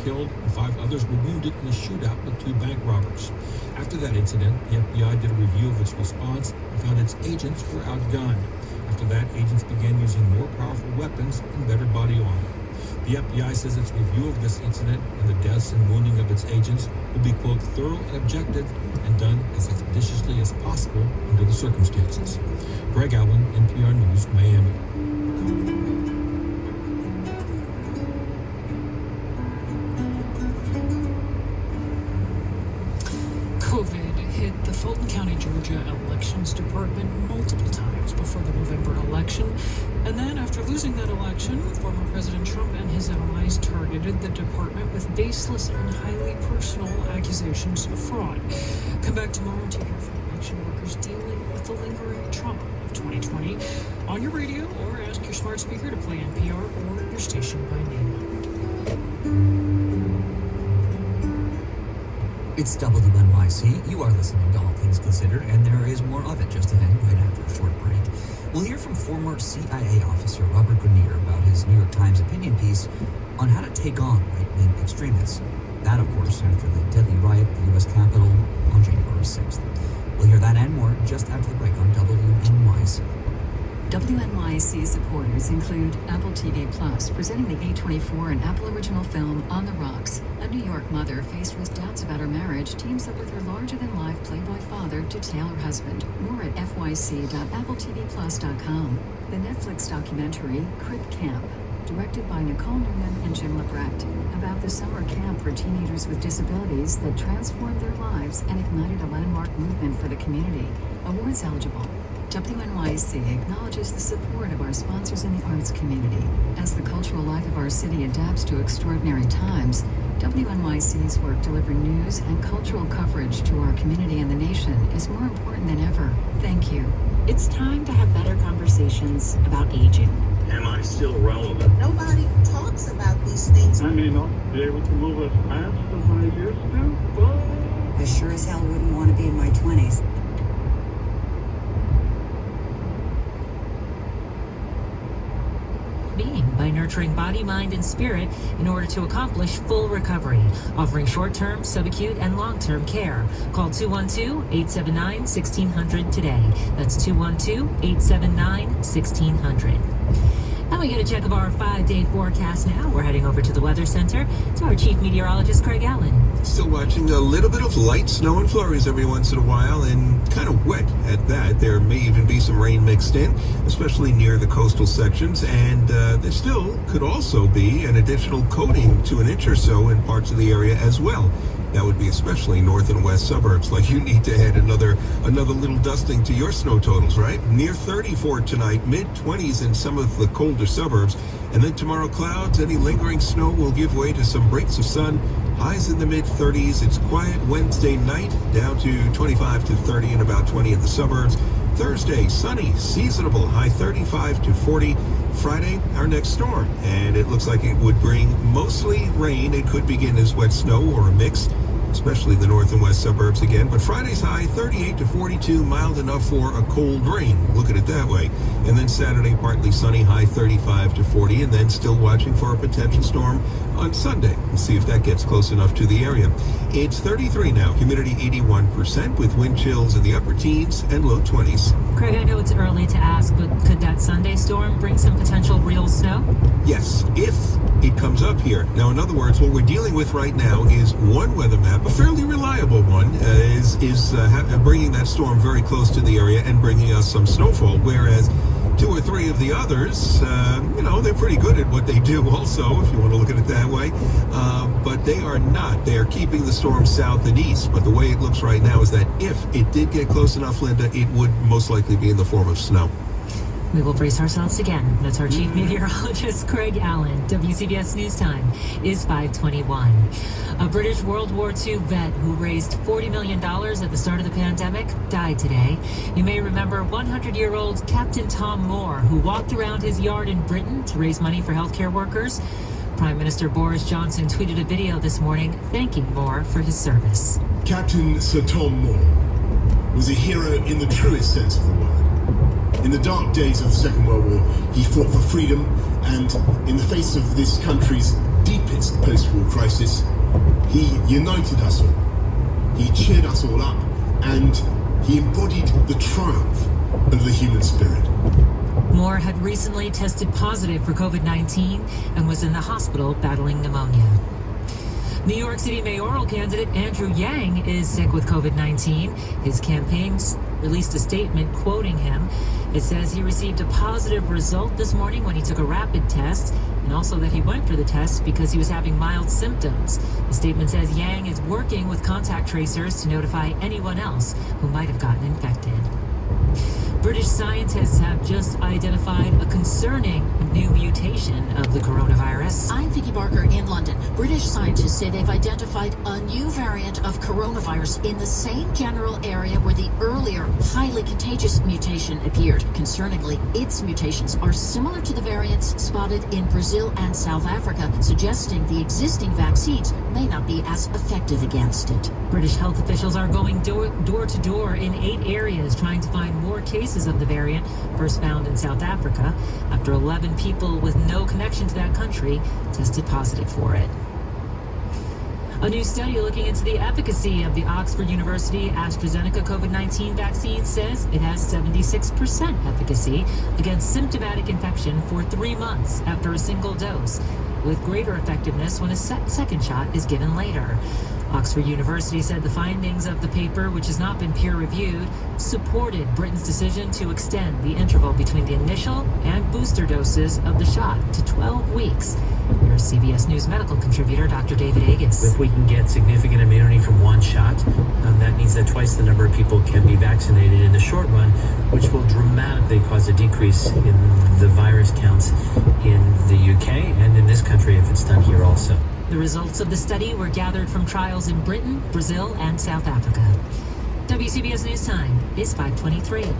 killed and 5 others were wounded in a shootout with 2 bank robbers. After that incident, the FBI did a review of its response and found its agents were outgunned. After that, agents began using more powerful weapons and better body armor. The FBI says its review of this incident and the deaths and wounding of its agents will be, quote, thorough and objective and done as expeditiously as possible under the circumstances. Greg Allen, NPR News, Miami. COVID hit the Fulton County, Georgia Elections Department multiple times before the November election. And then after losing that election, former President Trump and his allies targeted the department with baseless and highly personal accusations of fraud. Come back tomorrow to hear from election workers dealing with the lingering trauma of 2020 on your radio, or ask your smart speaker to play NPR or your station by name. It's WNYC. You are listening to All Things Considered, and there is more of it just ahead right after a short break. We'll hear from former CIA officer Robert Grenier about his New York Times opinion piece on how to take on right-wing extremists. That, of course, after the deadly riot at the U.S. Capitol on January 6th. We'll hear that and more just after the break on WNYC. WNYC supporters include Apple TV Plus, presenting the A24 and Apple original film On the Rocks. A New York mother faced with doubts about her marriage teams up with her larger-than-life Playboy father to tail her husband. More at fyc.appletvplus.com. The Netflix documentary Crip Camp, directed by Nicole Newman and Jim Lebrecht, about the summer camp for teenagers with disabilities that transformed their lives and ignited a landmark movement for the community. Awards eligible. WNYC acknowledges the support of our sponsors in the arts community. As the cultural life of our city adapts to extraordinary times, WNYC's work delivering news and cultural coverage to our community and the nation is more important than ever. Thank you. It's time to have better conversations about aging. Am I still relevant? Nobody talks about these things. I may not be able to move as fast as I used to, but I sure as hell wouldn't want to be in my 20s. Being by nurturing body, mind, and spirit in order to accomplish full recovery, offering short-term, subacute, and long-term care. Call 212-879-1600 today. That's 212-879-1600. And we get a check of our 5-day forecast now. We're heading over to the Weather Center to our Chief Meteorologist, Craig Allen. Still watching a little bit of light snow and flurries every once in a while, and kind of wet at that. There may even be some rain mixed in, especially near the coastal sections, and there still could also be an additional coating to an inch or so in parts of the area as well. That would be especially north and west suburbs. Like, you need to add another little dusting to your snow totals, right? Near 30 for tonight, mid-20s in some of the colder suburbs. And then tomorrow, clouds, any lingering snow will give way to some breaks of sun. Highs in the mid-30s. It's quiet Wednesday night, down to 25 to 30 and about 20 in the suburbs. Thursday, sunny, seasonable, high 35 to 40. Friday, our next storm, and it looks like it would bring mostly rain. It could begin as wet snow or a mix, especially the north and west suburbs again. But Friday's high, 38 to 42, mild enough for a cold rain. Look at it that way. And then Saturday, partly sunny, high 35 to 40, and then still watching for a potential storm on Sunday. We'll see if that gets close enough to the area. It's 33 now, humidity 81%, with wind chills in the upper teens and low 20s. Craig, I know it's early to ask, but could that Sunday storm bring some potential real snow? Yes, if it comes up here. Now, in other words, what we're dealing with right now is one weather map, a fairly reliable one, is bringing that storm very close to the area and bringing us some snowfall, whereas 2 or 3 of the others, they're pretty good at what they do also, if you want to look at it that way, but they are not. They are keeping the storm south and east, but the way it looks right now is that if it did get close enough, Linda, it would most likely be in the form of snow. We will brace ourselves again. That's our Chief Meteorologist, Craig Allen. WCBS News Time is 5:21. A British World War II vet who raised $40 million at the start of the pandemic died today. You may remember 100-year-old Captain Tom Moore, who walked around his yard in Britain to raise money for healthcare workers. Prime Minister Boris Johnson tweeted a video this morning thanking Moore for his service. Captain Sir Tom Moore was a hero in the truest sense of the word. In the dark days of the Second World War, he fought for freedom, and in the face of this country's deepest post-war crisis, he united us all. He cheered us all up, and he embodied the triumph of the human spirit. Moore had recently tested positive for COVID-19 and was in the hospital battling pneumonia. New York City mayoral candidate Andrew Yang is sick with COVID-19. His campaign released a statement quoting him. It says he received a positive result this morning when he took a rapid test, and also that he went for the test because he was having mild symptoms. The statement says Yang is working with contact tracers to notify anyone else who might have gotten infected. British scientists have just identified a concerning new mutation of the coronavirus. I'm Vicky Barker in London. British scientists say they've identified a new variant of coronavirus in the same general area where the earlier highly contagious mutation appeared. Concerningly, its mutations are similar to the variants spotted in Brazil and South Africa, suggesting the existing vaccines may not be as effective against it. British health officials are going door to door in 8 areas trying to find more cases of the variant, first found in South Africa, after 11 people with no connection to that country tested positive for it. A new study looking into the efficacy of the Oxford University AstraZeneca COVID-19 vaccine says it has 76% efficacy against symptomatic infection for 3 months after a single dose, with greater effectiveness when a second shot is given later. Oxford University said the findings of the paper, which has not been peer-reviewed, supported Britain's decision to extend the interval between the initial and booster doses of the shot to 12 weeks. Here's CBS News medical contributor Dr. David Agus. If we can get significant immunity from one shot, that means that twice the number of people can be vaccinated in the short run, which will dramatically cause a decrease in the virus counts in the UK and in this country if it's done here also. The results of the study were gathered from trials in Britain, Brazil, and South Africa. WCBS News Time is 5:23.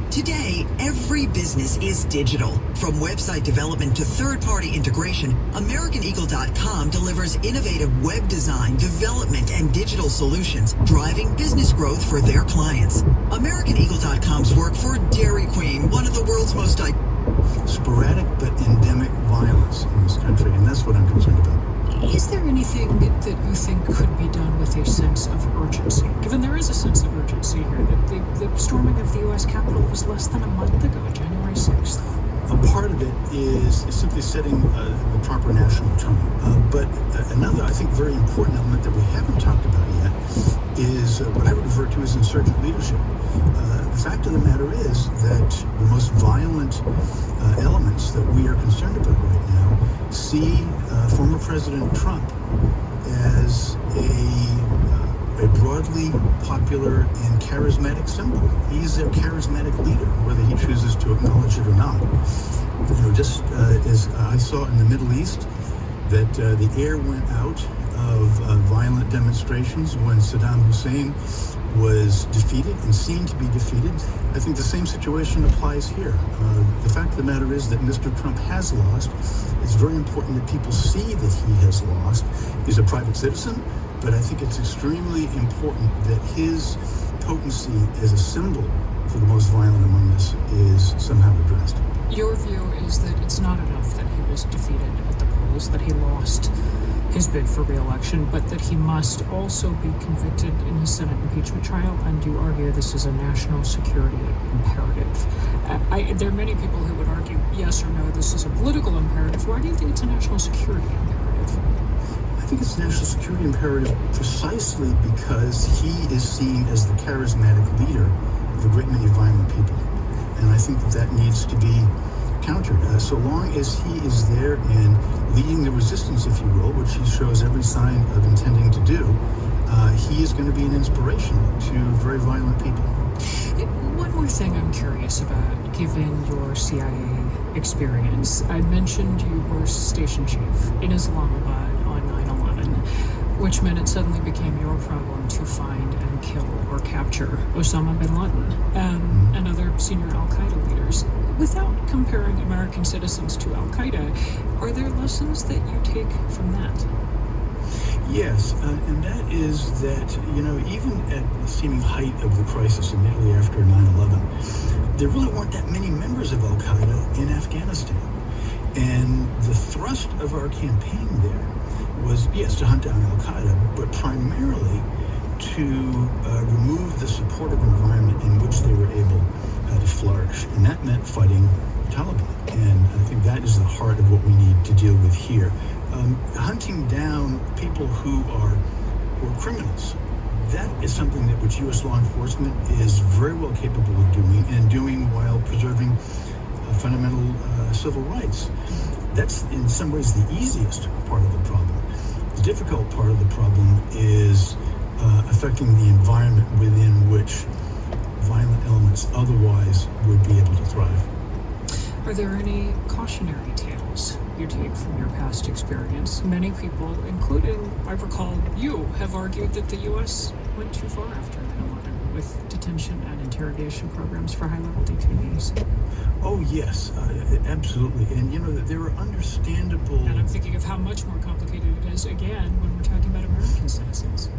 Today, every business is digital. From website development to third-party integration, AmericanEagle.com delivers innovative web design, development, and digital solutions, driving business growth for their clients. AmericanEagle.com's work for Dairy Queen, one of the world's most sporadic but endemic violence in this country, and that's what I'm concerned about. Is there anything that you think could be done with a sense of urgency? Given there is a sense of urgency here, that the storming of the U.S. Capitol was less than a month ago, January 6th. A part of it is simply setting the proper national tone. But another, I think, very important element that we haven't talked about yet is what I would refer to as insurgent leadership. The fact of the matter is that the most violent elements that we are concerned about right now see former President Trump as a broadly popular and charismatic symbol. He's a charismatic leader, whether he chooses to acknowledge it or not. You know, just as I saw in the Middle East, that the air went out of violent demonstrations when Saddam Hussein was defeated and seen to be defeated. I think the same situation applies here. The fact of the matter is that Mr. Trump has lost. It's very important that people see that he has lost. He's a private citizen, but I think it's extremely important that his potency as a symbol for the most violent among us is somehow addressed. Your view is that it's not enough that he was defeated at the polls, that he lost his bid for re-election, but that he must also be convicted in his Senate impeachment trial, and you argue this is a national security imperative. There are many people who would argue yes or no, this is a political imperative. Why do you think it's a national security imperative? I think it's a national security imperative precisely because he is seen as the charismatic leader of a great many violent people. And I think that needs to be countered. So long as he is there and leading the resistance, if you will, which he shows every sign of intending to do, he is going to be an inspiration to very violent people. One more thing I'm curious about, given your CIA experience. I mentioned you were station chief in Islamabad on 9/11, which meant it suddenly became your problem to find and kill or capture Osama bin Laden and other senior al-Qaeda leaders. Without comparing American citizens to al-Qaeda, are there lessons that you take from that? Yes, and that is that, you know, even at the seeming height of the crisis immediately after 9/11, there really weren't that many members of al-Qaeda in Afghanistan. And the thrust of our campaign there was, yes, to hunt down al-Qaeda, but primarily to remove the supportive environment in which they were able to flourish. And that meant fighting Taliban. And I think that is the heart of what we need to deal with here. Hunting down people who are criminals, that is something that which U.S. law enforcement is very well capable of doing, and doing while preserving fundamental civil rights. That's in some ways the easiest part of the problem. The difficult part of the problem is affecting the environment within which violent elements otherwise would be able to thrive. Are there any cautionary tales you take from your past experience? Many people, including, I recall, you, have argued that the U.S. went too far after 9/11 with detention and interrogation programs for high-level detainees. Oh, yes, absolutely. And, you know, there are understandable... And I'm thinking of how much more complicated it is, again, when we're talking about American citizens.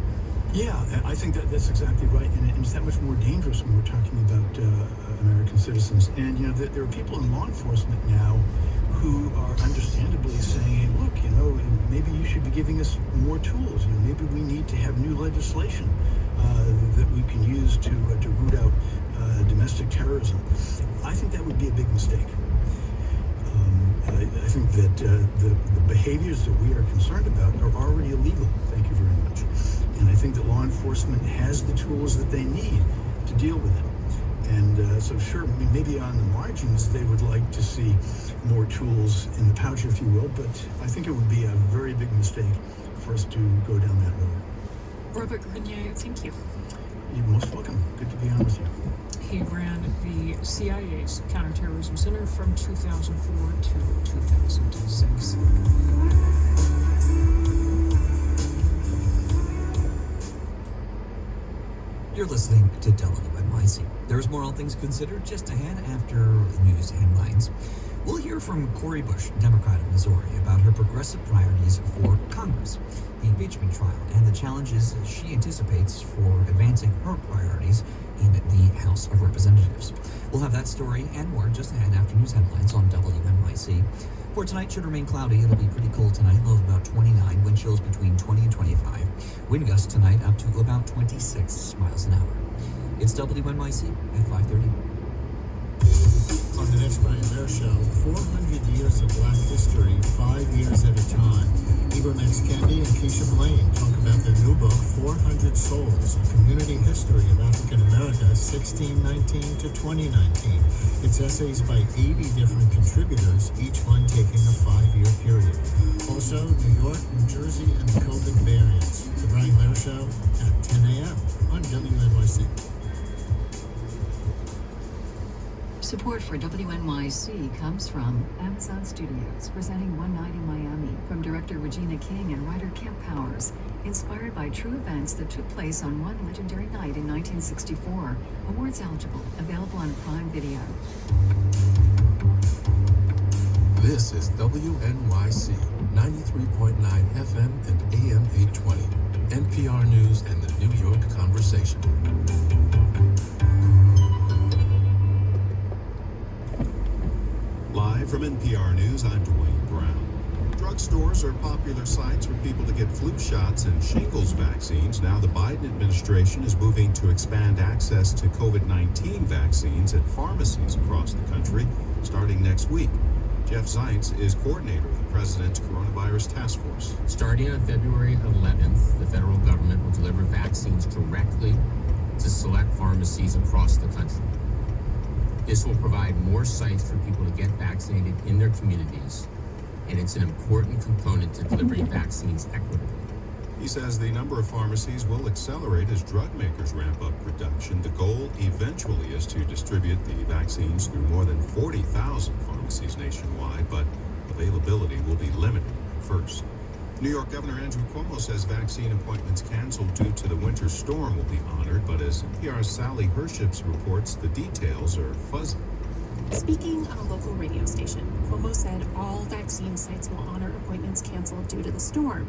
Yeah, I think that's exactly right. And it's that much more dangerous when we're talking about American citizens. And, you know, there are people in law enforcement now who are understandably saying, look, you know, maybe you should be giving us more tools. You know, maybe we need to have new legislation that we can use to root out domestic terrorism. I think that would be a big mistake. I think that the behaviors that we are concerned about are already illegal. Thank you very much. And I think that law enforcement has the tools that they need to deal with it. And so sure, maybe on the margins they would like to see more tools in the pouch, if you will, but I think it would be a very big mistake for us to go down that road. Robert Grenier, thank you. You're most welcome. Good to be on with you. He ran the CIA's Counterterrorism Center from 2004 to 2006. You're listening to WNYC. There's more All Things Considered just ahead after news headlines. We'll hear from Cori Bush, Democrat of Missouri, about her progressive priorities for Congress, the impeachment trial, and the challenges she anticipates for advancing her priorities in the House of Representatives. We'll have that story and more just ahead after news headlines on WNYC. For tonight, should remain cloudy. It'll be pretty cold tonight, low of about 29, wind chills between 20 and 25. Wind gusts tonight up to about 26 miles an hour. It's WNYC at 5:30. On the next Brian Bear Show, 400 years of Black history, 5 years at a time. Ibram X. Kendi and Keisha Blaine talk about their new book, 400 Souls, a community history of African America, 1619 to 2019. It's essays by 80 different contributors, each one taking a 5-year period. Also, New York, New Jersey, and the COVID variants. The Brian Bear Show at 10 a.m. on WNYC. Support for WNYC comes from Amazon Studios, presenting One Night in Miami, from director Regina King and writer Kemp Powers, inspired by true events that took place on one legendary night in 1964. Awards eligible, available on Prime Video. This is WNYC, 93.9 FM and AM 820, NPR News and the New York Conversation. Live from NPR News, I'm Dwayne Brown. Drugstores are popular sites for people to get flu shots and shingles vaccines. Now the Biden administration is moving to expand access to COVID-19 vaccines at pharmacies across the country starting next week. Jeff Zients is coordinator of the president's coronavirus task force. Starting on February 11th, the federal government will deliver vaccines directly to select pharmacies across the country. This will provide more sites for people to get vaccinated in their communities, and it's an important component to delivering vaccines equitably. He says the number of pharmacies will accelerate as drug makers ramp up production. The goal eventually is to distribute the vaccines through more than 40,000 pharmacies nationwide, but availability will be limited at first. New York Governor Andrew Cuomo says vaccine appointments canceled due to the winter storm will be honored, but as NPR's Sally Herships reports, the details are fuzzy. Speaking on a local radio station, Cuomo said all vaccine sites will honor appointments canceled due to the storm.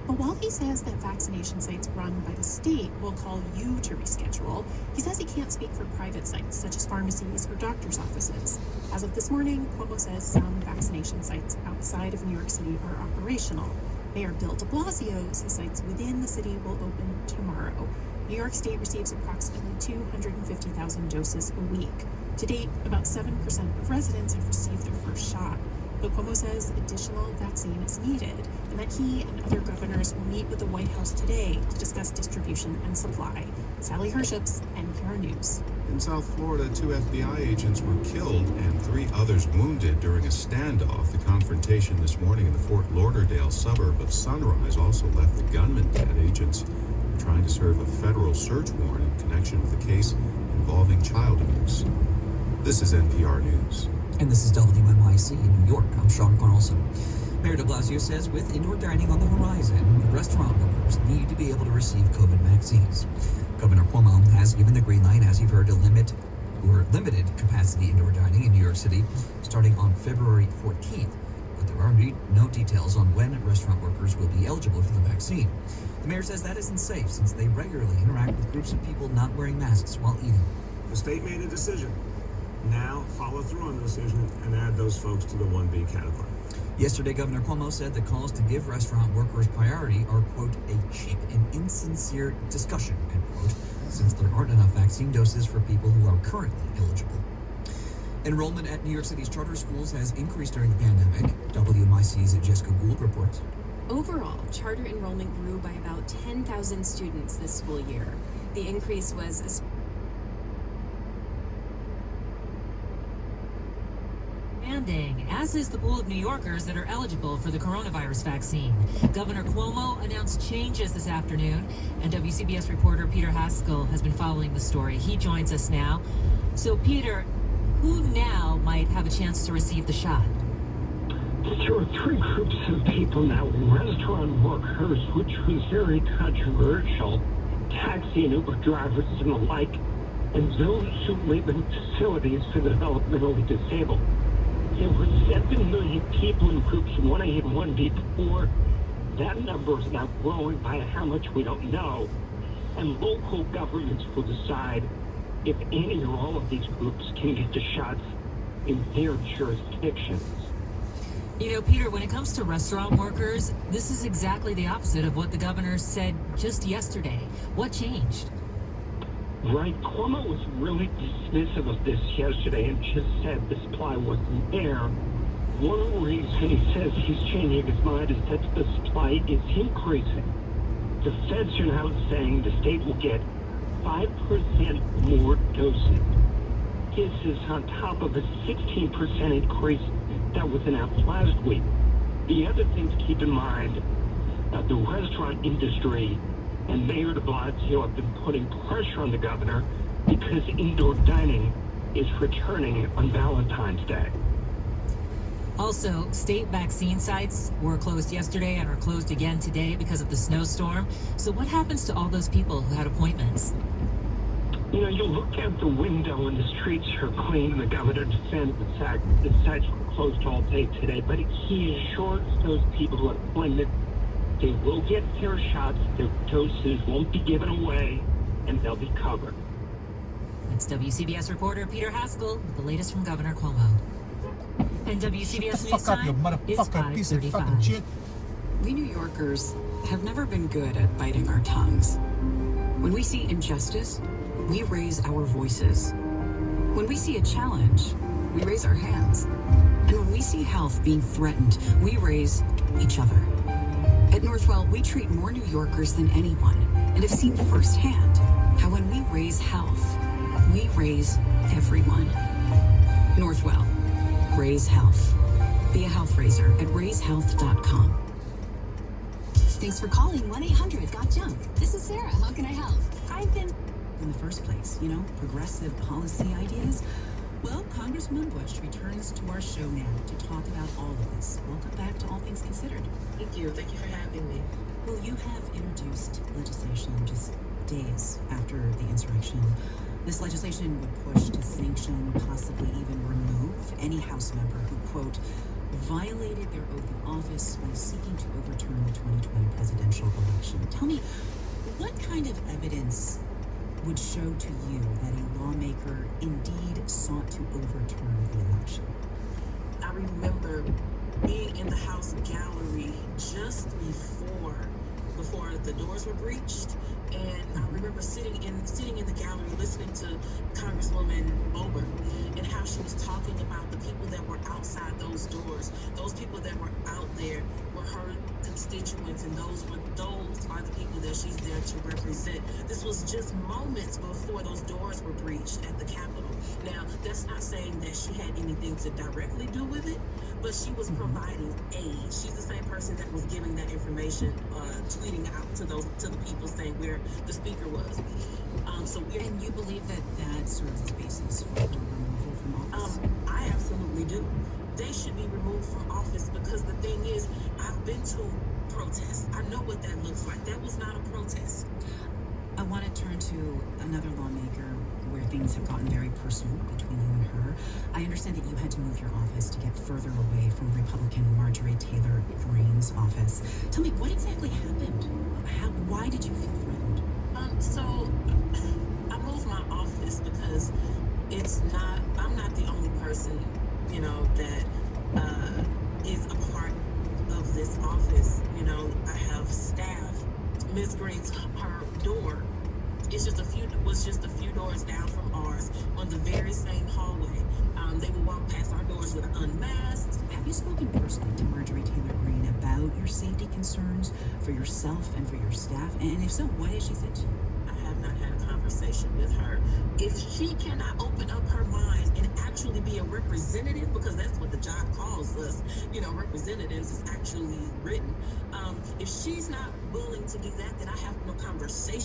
But while he says that vaccination sites run by the state will call you to reschedule, he says he can't speak for private sites such as pharmacies or doctors' offices. As of this morning, Cuomo says some vaccination sites outside of New York City are operational. Mayor Bill de Blasio says sites within the city will open tomorrow. New York State receives approximately 250,000 doses a week. To date, about 7% of residents have received their first shot. But Cuomo says additional vaccine is needed and that he and other governors will meet with the White House today to discuss distribution and supply. Sally Herships, NPR News. In South Florida, 2 FBI agents were killed and 3 others wounded during a standoff. The confrontation this morning in the Fort Lauderdale suburb of Sunrise also left the gunman dead. Agents were trying to serve a federal search warrant in connection with a case involving child abuse. This is NPR News. And this is WNYC in New York. I'm Sean Carlson. Mayor de Blasio says with indoor dining on the horizon, restaurant workers need to be able to receive COVID vaccines. Governor Cuomo has given the green light, as you've heard, to limited capacity indoor dining in New York City starting on February 14th. But there are no details on when restaurant workers will be eligible for the vaccine. The mayor says that isn't safe since they regularly interact with groups of people not wearing masks while eating. The state made a decision. Now follow through on the decision and add those folks to the 1B category. Yesterday, Governor Cuomo said the calls to give restaurant workers priority are, quote, a cheap and insincere discussion, end quote, since there aren't enough vaccine doses for people who are currently eligible. Enrollment at New York City's charter schools has increased during the pandemic. WNYC's Jessica Gould reports. Overall, charter enrollment grew by about 10,000 students this school year. The increase was expanding, as is the pool of New Yorkers that are eligible for the coronavirus vaccine. Governor Cuomo announced changes this afternoon, and WCBS reporter Peter Haskell has been following the story. He joins us now. So, Peter, who now might have a chance to receive the shot? There are 3 groups of people now: restaurant workers, which was very controversial, taxi and Uber drivers and the like, and those who live in facilities for the developmentally disabled. There were 7 million people in groups 1A and 1B before. That number is now growing by how much we don't know. And local governments will decide if any or all of these groups can get the shots in their jurisdictions. You know, Peter, when it comes to restaurant workers, this is exactly the opposite of what the governor said just yesterday. What changed? Right. Cuomo was really dismissive of this yesterday and just said the supply wasn't there. One reason he says he's changing his mind is that the supply is increasing. The feds are now saying the state will get 5% more doses. This is on top of a 16% increase that was announced last week. The other thing to keep in mind, the restaurant industry and Mayor de Blasio have been putting pressure on the governor because indoor dining is returning on Valentine's Day. Also, state vaccine sites were closed yesterday and are closed again today because of the snowstorm. So what happens to all those people who had appointments? You know, you look out the window and the streets are clean. The governor defends the fact that the sites were closed all day today, but he assures those people who had appointments they will get their shots, their doses won't be given away, and they'll be covered. That's WCBS reporter Peter Haskell with the latest from Governor Cuomo. And WCBS News Time is 5:35. We New Yorkers have never been good at biting our tongues. When we see injustice, we raise our voices. When we see a challenge, we raise our hands. And when we see health being threatened, we raise each other. At Northwell, we treat more New Yorkers than anyone and have seen firsthand how when we raise health, we raise everyone. Northwell, raise health. Be a health raiser at raisehealth.com. Thanks for calling 1-800-GOT-JUNK. This is Sarah. How can I help? I've been... In the first place, progressive policy ideas. Well, Congressman Bush returns to our show now to talk about all of this. Welcome back to All Things Considered. Thank you. Thank you for having me. Well, you have introduced legislation just days after the insurrection. This legislation would push to sanction, possibly even remove any House member who, quote, violated their oath of office while seeking to overturn the 2020 presidential election. Tell me, what kind of evidence would show to you that a lawmaker indeed sought to overturn the election? I remember being in the House gallery just before the doors were breached, and I remember sitting in the gallery listening to Congresswoman Bober and how she was talking about the people that were outside those doors. Those people that were out there were her constituents, and those are the people that she's there to represent. This was just moments before those doors were breached at the Capitol. Now, that's not saying that she had anything to directly do with it, but she was providing aid. She's the same person that was giving that information, tweeting out to the people saying where the speaker was. And you believe that serves as basis for her removal from office? I absolutely do. They should be removed from office because the thing is, I've been to protests. I know what that looks like. That was not a protest. I want to turn to another lawmaker where things have gotten very personal between you and her. I understand that you had to move your office to get further away from Republican Marjorie Taylor Greene's office. Tell me, what exactly happened? Why did you feel threatened? So I moved my office because I'm not the only person, that is a part of this office. I have staff. Ms. Greene's, her door was just a few doors down from ours on the very same hallway. They would walk past our doors with unmasked. Have you spoken personally to Marjorie Taylor Greene about your safety concerns for yourself and for your staff? And if so, what has she said to you? I have not had a conversation with her. If she cannot open up her mind and actually be a representative, because that's what the job calls us, representatives is actually written. If she's not willing to do that, then I have no conversation